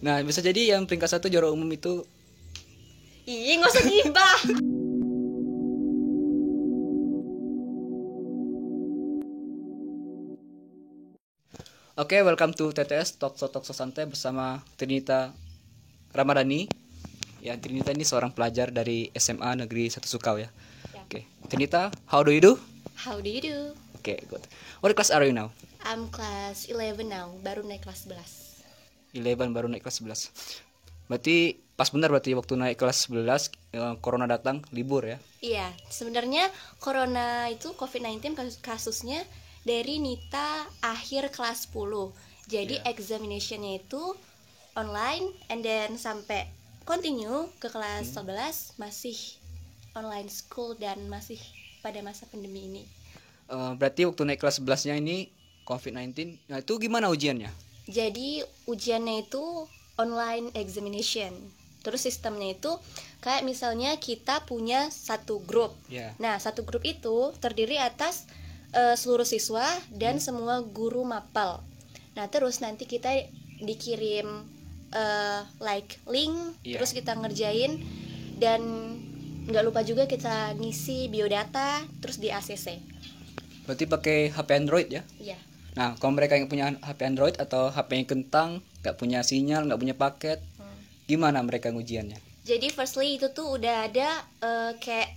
Nah, bisa jadi yang peringkat 1 juara umum itu. Ih, nggak usah gibah. Oke, welcome to TTS Talk So Santai bersama Trinita Ramadhani. Ya, Trinita ini seorang pelajar dari SMA Negeri 1 Sukau ya. Ya. Oke, Trinita, how do you do? How do you do? Oke, good. What class are you now? I'm class 11 now, baru naik kelas 11. 11, baru naik kelas 11. Berarti pas benar berarti waktu naik kelas 11 corona datang, libur ya. Iya, sebenarnya corona itu COVID-19 kasusnya dari Nita akhir kelas 10. Jadi Iya. examinationnya itu online, and then sampai continue ke kelas 11 masih online school dan masih pada masa pandemi ini. Berarti waktu naik kelas 11-nya ini COVID-19. Nah, itu gimana ujiannya? Jadi ujiannya itu online examination. Terus sistemnya itu kayak misalnya kita punya satu grup. Ya. Nah, satu grup itu terdiri atas seluruh siswa dan semua guru mapel. Nah, terus nanti kita dikirim like link, Iya. terus kita ngerjain, dan nggak lupa juga kita ngisi biodata terus di ACC. Berarti pakai HP Android ya? Iya. Nah, kalau mereka yang punya HP Android atau HP yang kentang, nggak punya sinyal, nggak punya paket, gimana mereka ngujiannya? Jadi firstly itu tuh udah ada kayak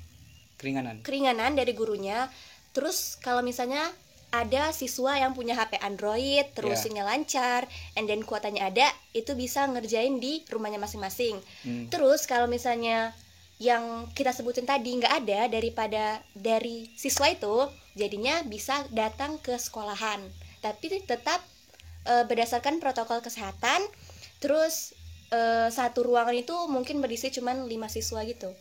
keringanan dari gurunya. Terus kalau misalnya ada siswa yang punya HP Android, terus Yeah. sinyal lancar, and then kuotanya ada, itu bisa ngerjain di rumahnya masing-masing. Terus kalau misalnya yang kita sebutin tadi nggak ada dari siswa itu, jadinya bisa datang ke sekolahan. Tapi tetap berdasarkan protokol kesehatan. Terus satu ruangan itu mungkin berisi cuman 5 siswa gitu.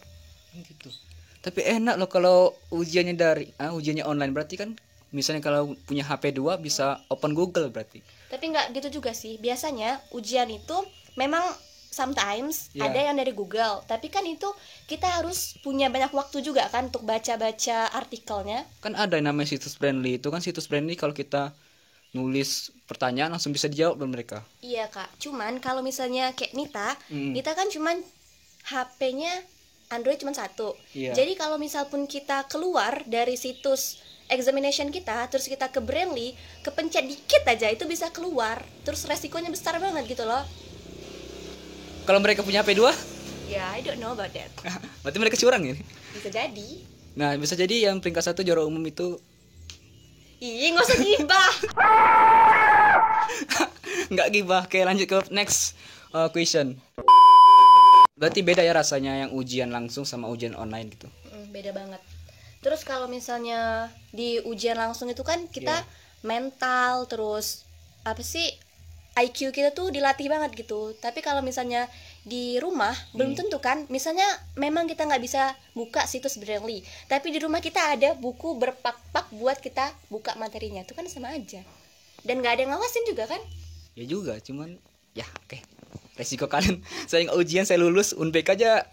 Gitu. Tapi enak loh kalau ujiannya online, berarti kan misalnya kalau punya HP 2 bisa open Google berarti. Tapi nggak gitu juga sih. Biasanya ujian itu memang sometimes Yeah. ada yang dari Google. Tapi kan itu kita harus punya banyak waktu juga kan untuk baca-baca artikelnya. Kan ada yang namanya situs Brandly. Itu kan situs Brandly kalau kita nulis pertanyaan langsung bisa dijawab oleh mereka. Iya kak. Cuman kalau misalnya kayak Nita kan cuman HP-nya Android cuma satu. Iya. Jadi kalau misal pun kita keluar dari situs examination kita, terus kita ke Brandly, kepencet dikit aja itu bisa keluar. Terus resikonya besar banget gitu loh. Kalau mereka punya HP 2, Ya, I don't know about that. berarti mereka curang ya. Bisa jadi. Nah, bisa jadi yang peringkat 1 juara umum itu. Ih, nggak usah gibah. Nggak gibah. Oke, lanjut ke next question. Berarti beda ya rasanya yang ujian langsung sama ujian online gitu. Beda banget. Terus kalau misalnya di ujian langsung itu kan kita mental, terus apa sih, IQ kita tuh dilatih banget gitu. Tapi kalau misalnya di rumah belum tentu kan. Misalnya memang kita nggak bisa buka situs Brandly, tapi di rumah kita ada buku berpak-pak buat kita buka materinya. Itu kan sama aja. Dan nggak ada yang ngawasin juga kan? Ya juga, cuman ya oke. Resiko kalian saya nggak ujian, saya lulus UNBK aja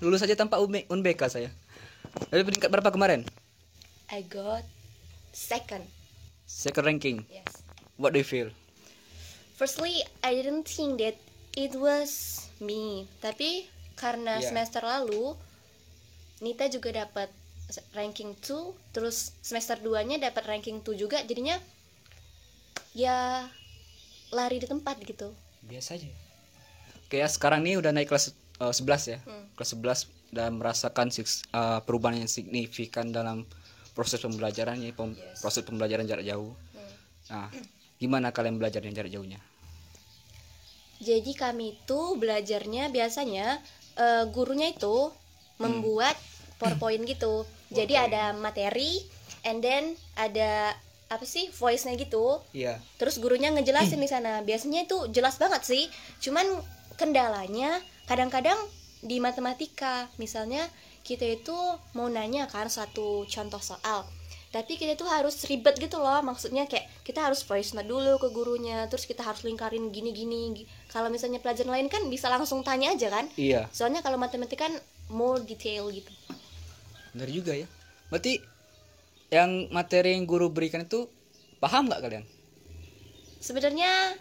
lulus aja tanpa UNBK saya. Dari peringkat berapa kemarin? I got second. Second ranking. Yes. What do you feel? Firstly, I didn't think that it was me. Tapi karena Yeah. semester lalu Nita juga dapat ranking 2, terus semester 2-nya dapat ranking 2 juga, jadinya ya lari di tempat gitu. Biasa aja. Oke ya, sekarang nih udah naik kelas 11 ya. Kelas 11 dan merasakan perubahan yang signifikan dalam proses pembelajaran ya, proses pembelajaran jarak jauh. Nah, gimana kalian belajar yang jarak jauhnya? Jadi kami tuh belajarnya biasanya gurunya itu membuat PowerPoint gitu. Jadi ada materi, and then ada apa sih, voice-nya gitu. Iya. Terus gurunya ngejelasin di sana. Biasanya itu jelas banget sih. Cuman kendalanya kadang-kadang di matematika. Misalnya kita itu mau nanya kan satu contoh soal, tapi kita tuh harus ribet gitu loh. Maksudnya kayak kita harus voice note dulu ke gurunya, terus kita harus lingkarin gini-gini. Kalau misalnya pelajaran lain kan bisa langsung tanya aja kan. Iya. Soalnya kalau matematika kan more detail gitu. Benar juga ya. Berarti yang materi yang guru berikan itu paham nggak kalian? Sebenarnya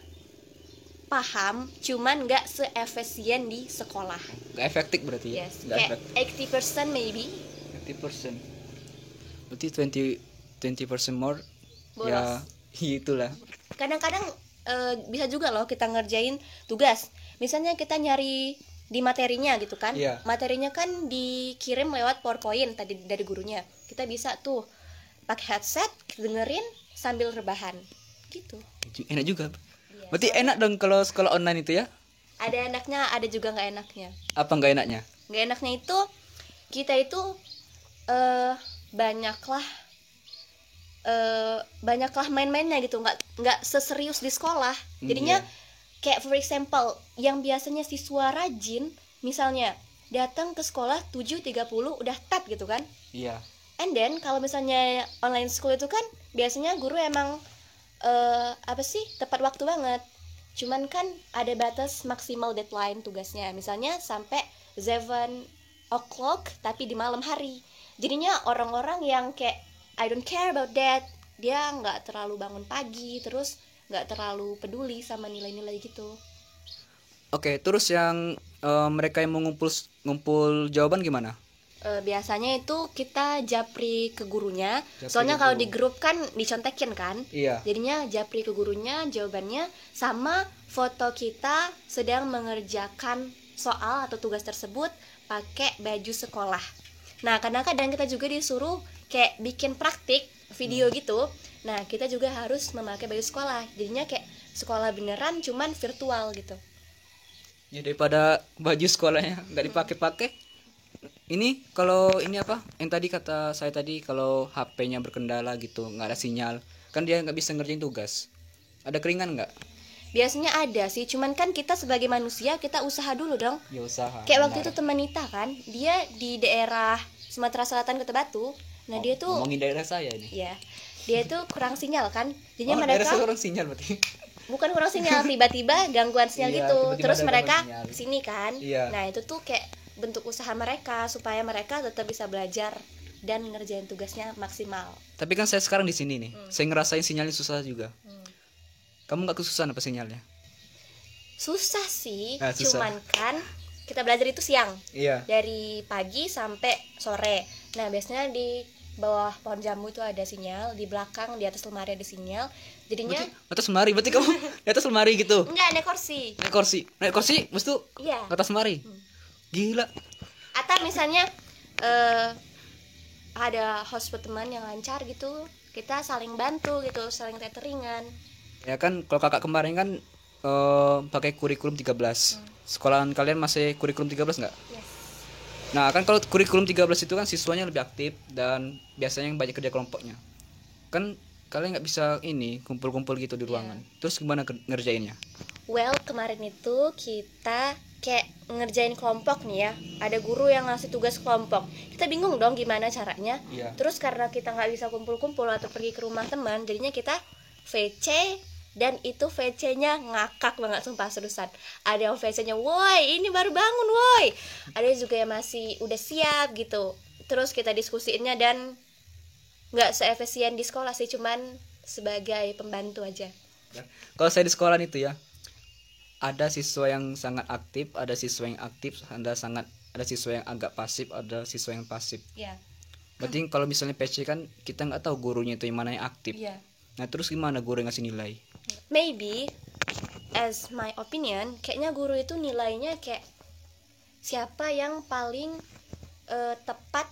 paham, cuman nggak seefisien di sekolah. Gak efektif berarti ya. Yes, Gak kayak 80% maybe 50%. Berarti 20% more. bolos. Ya itulah. Kadang-kadang bisa juga loh kita ngerjain tugas. Misalnya kita nyari di materinya gitu kan. Iya. Materinya kan dikirim lewat PowerPoint tadi dari gurunya. Kita bisa tuh pakai headset, dengerin sambil rebahan. Gitu. Enak juga. Iya, Berarti enak dong kalau sekolah online itu ya. Ada enaknya, ada juga nggak enaknya. Apa nggak enaknya? Nggak enaknya itu kita itu eh banyaklah main-mainnya gitu, nggak seserius di sekolah. Jadinya kayak for example yang biasanya siswa rajin misalnya datang ke sekolah 7.30 udah tat gitu kan. Iya. And then kalau misalnya online school itu kan biasanya guru emang tepat waktu banget. Cuman kan ada batas maksimal deadline tugasnya. Misalnya sampai 7 o'clock tapi di malam hari. Jadinya orang-orang yang kayak I don't care about that, dia nggak terlalu bangun pagi, terus nggak terlalu peduli sama nilai-nilai gitu. Oke, terus yang mereka yang mau ngumpul jawaban gimana? Biasanya itu kita japri ke gurunya. Japri Soalnya ke kalau guru. di grup kan dicontekin kan. Iya. Jadinya japri ke gurunya jawabannya sama foto kita sedang mengerjakan soal atau tugas tersebut pakai baju sekolah. Nah, kadang-kadang kita juga disuruh kayak bikin praktik video gitu. Nah, kita juga harus memakai baju sekolah. Jadinya kayak sekolah beneran cuman virtual gitu. Ya daripada baju sekolahnya nggak dipakai-pakai. Ini kalau ini apa? Yang tadi kata saya tadi kalau HP-nya berkendala gitu, nggak ada sinyal, kan dia nggak bisa ngerjain tugas. Ada keringan nggak? Biasanya ada sih, cuman kan kita sebagai manusia kita usaha dulu dong. Ya usaha. Kayak waktu itu teman Nita kan, dia di daerah Sumatera Selatan Kota Batu. Nah, dia tuh ngomongin daerah saya ini. ya, dia tuh kurang sinyal kan. Jadinya Daerah saya mereka kurang sinyal berarti. bukan kurang sinyal, tiba-tiba gangguan sinyal Iya, gitu. tiba-tiba Terus ada mereka gangguan sinyal. kesini kan. Iya. Nah, itu tuh kayak bentuk usaha mereka supaya mereka tetap bisa belajar dan ngerjain tugasnya maksimal. Tapi kan saya sekarang di sini nih, saya ngerasain sinyalnya susah juga. Kamu nggak kesusahan apa sinyalnya? Susah sih, Ah, susah. cuman kan kita belajar itu siang. Iya. Dari pagi sampai sore. Nah, biasanya di bawah pohon jambu itu ada sinyal, di belakang di atas lemari ada sinyal. Jadinya Atas lemari, berarti kamu di atas lemari gitu. enggak ada kursi. Naik kursi, mesti tuh Iya. ke atas lemari. Gila. Atau misalnya ada hotspot teman yang lancar gitu, kita saling bantu gitu, saling tetheringan. Ya kan kalau kakak kemarin kan pakai kurikulum 13. Sekolahan kalian masih kurikulum 13 nggak? Yes. Nah, kan kalau kurikulum 13 itu kan siswanya lebih aktif dan biasanya yang banyak kerja kelompoknya. Kan kalian nggak bisa ini kumpul-kumpul gitu di ruangan. Terus gimana ngerjainnya? Well, kemarin itu kita kayak ngerjain kelompok nih ya. Ada guru yang ngasih tugas kelompok. Kita bingung dong gimana caranya. Iya. Terus karena kita nggak bisa kumpul-kumpul atau pergi ke rumah teman, jadinya kita VC. Dan itu VC-nya ngakak banget sumpah seriusan. Ada yang VC-nya, woi ini baru bangun woi. Ada juga yang masih udah siap gitu. Terus kita diskusiinnya dan nggak seefisien di sekolah sih, cuman sebagai pembantu aja. Kalau saya di sekolah itu ya, ada siswa yang sangat aktif, ada siswa yang aktif, ada siswa yang agak pasif, ada siswa yang pasif. Ya. Berarti kalau misalnya PC kan kita nggak tahu gurunya itu yang mana yang aktif. Iya. Nah terus gimana guru yang ngasih nilai? Maybe as my opinion, kayaknya guru itu nilainya kayak siapa yang paling tepat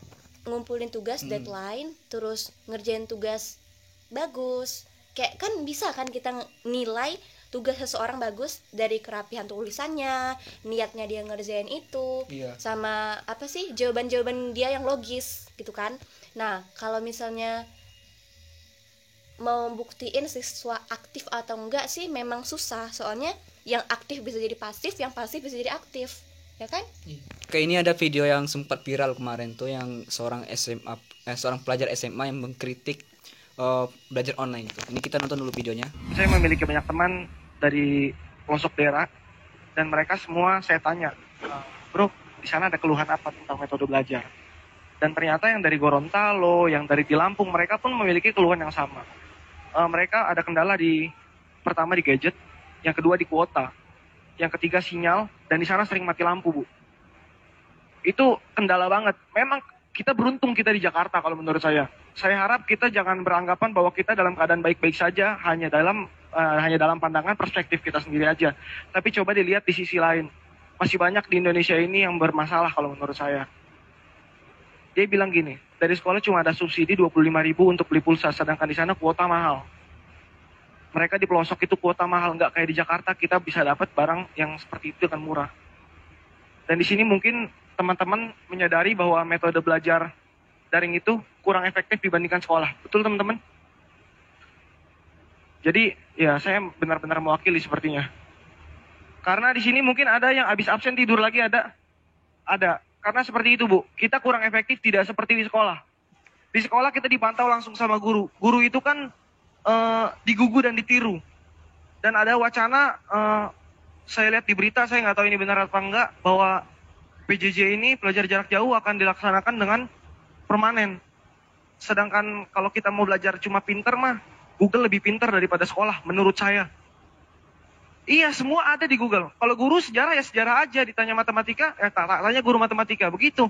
ngumpulin tugas deadline, terus ngerjain tugas bagus. Kayak kan bisa kan kita nilai tugas seseorang bagus dari kerapihan tulisannya, niatnya dia ngerjain itu, Iya. sama apa sih jawaban-jawaban dia yang logis gitu kan. Nah, kalau misalnya mau buktiin siswa aktif atau enggak sih memang susah, soalnya yang aktif bisa jadi pasif, yang pasif bisa jadi aktif, ya kan? Kayak ini ada video yang sempat viral kemarin tuh yang seorang pelajar SMA yang mengkritik belajar online itu. Ini kita nonton dulu videonya. Saya memiliki banyak teman dari pelosok daerah dan mereka semua saya tanya, bro, di sana ada keluhan apa tentang metode belajar? Dan ternyata yang dari Gorontalo, yang dari di Lampung, mereka pun memiliki keluhan yang sama. Mereka ada kendala pertama di gadget, yang kedua di kuota. yang ketiga sinyal, dan di sana sering mati lampu, Bu. Itu kendala banget. Memang kita beruntung kita di Jakarta kalau menurut saya. Saya harap kita jangan beranggapan bahwa kita dalam keadaan baik-baik saja hanya dalam pandangan perspektif kita sendiri aja. Tapi coba dilihat di sisi lain. Masih banyak di Indonesia ini yang bermasalah kalau menurut saya. Dia bilang gini, dari sekolah cuma ada subsidi 25.000 untuk beli pulsa, sedangkan di sana kuota mahal. Mereka di pelosok itu kuota mahal, nggak kayak di Jakarta kita bisa dapat barang yang seperti itu kan murah. Dan di sini mungkin teman-teman menyadari bahwa metode belajar daring itu kurang efektif dibandingkan sekolah. Betul teman-teman? Jadi ya saya benar-benar mewakili sepertinya. Karena di sini mungkin ada yang habis absen tidur lagi ada. Ada. Karena seperti itu, Bu. Kita kurang efektif tidak seperti di sekolah. Di sekolah kita dipantau langsung sama guru. Guru itu kan digugu dan ditiru. Dan ada wacana, saya lihat di berita, saya nggak tahu ini benar apa enggak, bahwa PJJ ini, pelajar jarak jauh, akan dilaksanakan dengan permanen. Sedangkan kalau kita mau belajar cuma pinter mah, Google lebih pinter daripada sekolah, menurut saya. Iya, semua ada di Google. Kalau guru sejarah ya sejarah aja, ditanya matematika, ya tanya guru matematika, begitu.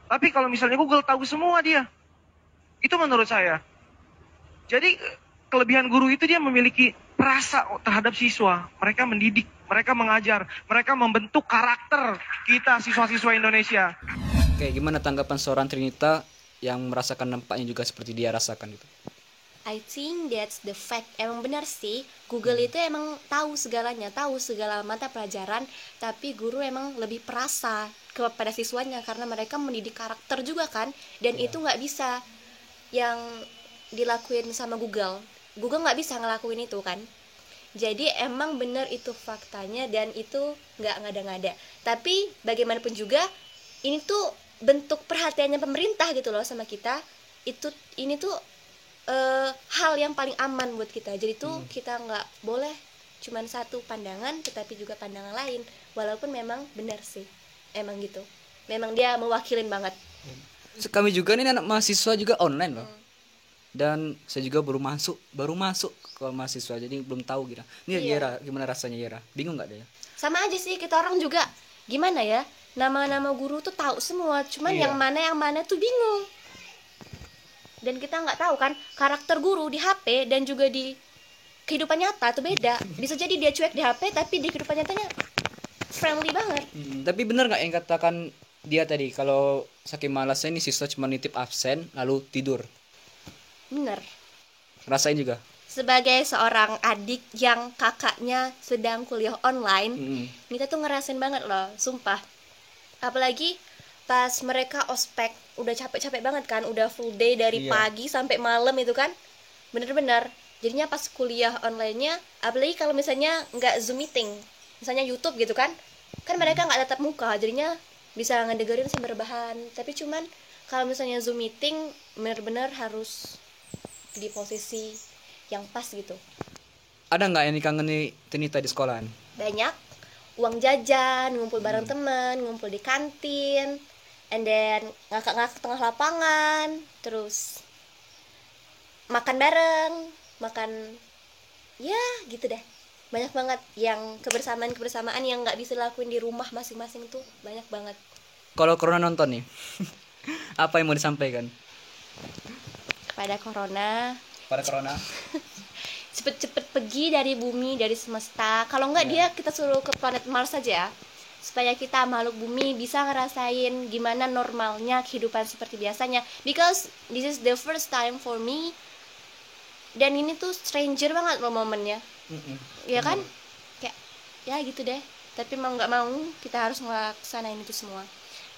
Tapi kalau misalnya Google tahu semua dia. Itu menurut saya. Jadi kelebihan guru itu dia memiliki rasa terhadap siswa. Mereka mendidik, mereka mengajar, mereka membentuk karakter kita siswa-siswa Indonesia. Oke, gimana tanggapan seorang Trinita yang merasakan dampaknya juga seperti dia rasakan gitu? I think that's the fact. Emang benar sih, Google itu emang tahu segalanya, tahu segala mata pelajaran, tapi guru emang lebih perasa kepada siswanya karena mereka mendidik karakter juga kan, dan itu nggak bisa yang dilakuin sama Google. Google nggak bisa ngelakuin itu kan. Jadi emang benar itu faktanya dan itu nggak ngada-ngada. Tapi bagaimanapun juga ini tuh bentuk perhatiannya pemerintah gitu loh sama kita. Ini tuh hal yang paling aman buat kita. Jadi tuh kita nggak boleh cuman satu pandangan, tetapi juga pandangan lain. Walaupun memang benar sih, emang gitu. Memang dia mewakilin banget. Kami juga nih anak mahasiswa juga online loh. Dan saya juga baru masuk ke mahasiswa, jadi belum tahu gitu. Ini Iya. Yera, gimana rasanya Yera? Bingung nggak dia? Sama aja sih, kita orang juga gimana ya, nama-nama guru tuh tahu semua, cuman Iya. yang mana tuh bingung. Dan kita nggak tahu kan karakter guru di HP dan juga di kehidupan nyata tuh beda. Bisa jadi dia cuek di HP tapi di kehidupan nyatanya friendly banget. Tapi benar nggak yang katakan dia tadi kalau saking malasnya ini siswa cuma nitip absen lalu tidur? Bener. Rasain juga? Sebagai seorang adik yang kakaknya sedang kuliah online, kita tuh ngerasain banget loh, sumpah. Apalagi pas mereka ospek, udah capek-capek banget kan, udah full day dari Iya. pagi sampai malam itu kan, bener-bener. Jadinya pas kuliah online-nya, apalagi kalau misalnya nggak Zoom meeting, misalnya YouTube gitu kan mereka nggak tatap muka, jadinya bisa ngedengerin sambil rebahan. Tapi cuman kalau misalnya Zoom meeting, bener-bener harus di posisi yang pas gitu. Ada nggak yang dikangeni Trinita di sekolahan? Banyak, uang jajan, ngumpul bareng teman, ngumpul di kantin, and then ngakak-ngakak tengah lapangan, terus makan bareng, ya gitu deh. Banyak banget yang kebersamaan yang nggak bisa dilakuin di rumah masing-masing tuh, banyak banget. Kalau Corona nonton nih, apa yang mau disampaikan? Pada corona, Pada Corona? cepet-cepet pergi dari bumi, dari semesta. Kalau nggak dia kita suruh ke planet Mars saja, supaya kita makhluk bumi bisa ngerasain gimana normalnya kehidupan seperti biasanya. Because this is the first time for me, dan ini tuh stranger banget loh momennya. Ya kan, kayak ya gitu deh. Tapi mau nggak mau kita harus ngelaksanain itu semua.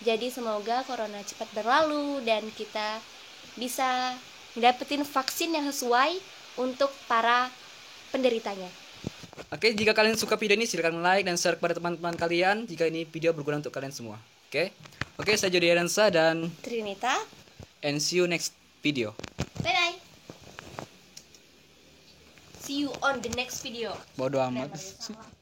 Jadi semoga corona cepat berlalu dan kita bisa dapetin vaksin yang sesuai untuk para penderitanya. Oke, jika kalian suka video ini silahkan like dan share kepada teman-teman kalian jika ini video berguna untuk kalian semua. Oke, saya Jody Aransa dan Trinita, and see you next video. bye bye. See you on the next video. Bodoh amat. Salah.